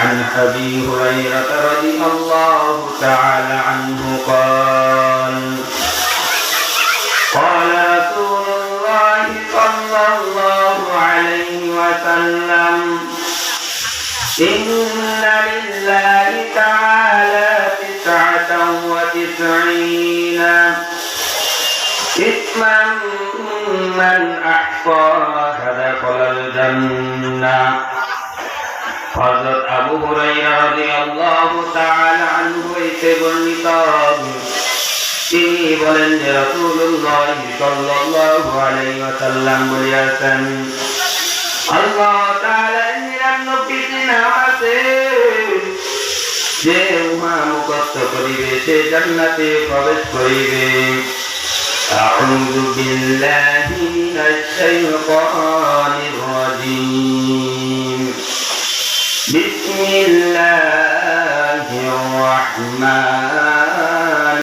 عن أبي هريرة رضي الله تعالى عنه قال قال رسول الله صلى الله عليه وسلم إن لله تعالى 99 اسما من أحصاها دخل الجنة হযরত আবু হুরায়রা রাদিয়াল্লাহু তাআলা আনহু হইতে বর্ণিত তিনি বলেন যে রাসূলুল্লাহ সাল্লাল্লাহু আলাইহি ওয়াসাল্লাম বলেছেন আল্লাহ তাআলা 99 নাম আছে যে উহা মুখস্থ করিবে সে জান্নাতে প্রবেশ করিবে আউযু বিল্লাহি মিনাশ শাইতানির রাজীম বিসমিল্লাহির রাহমানির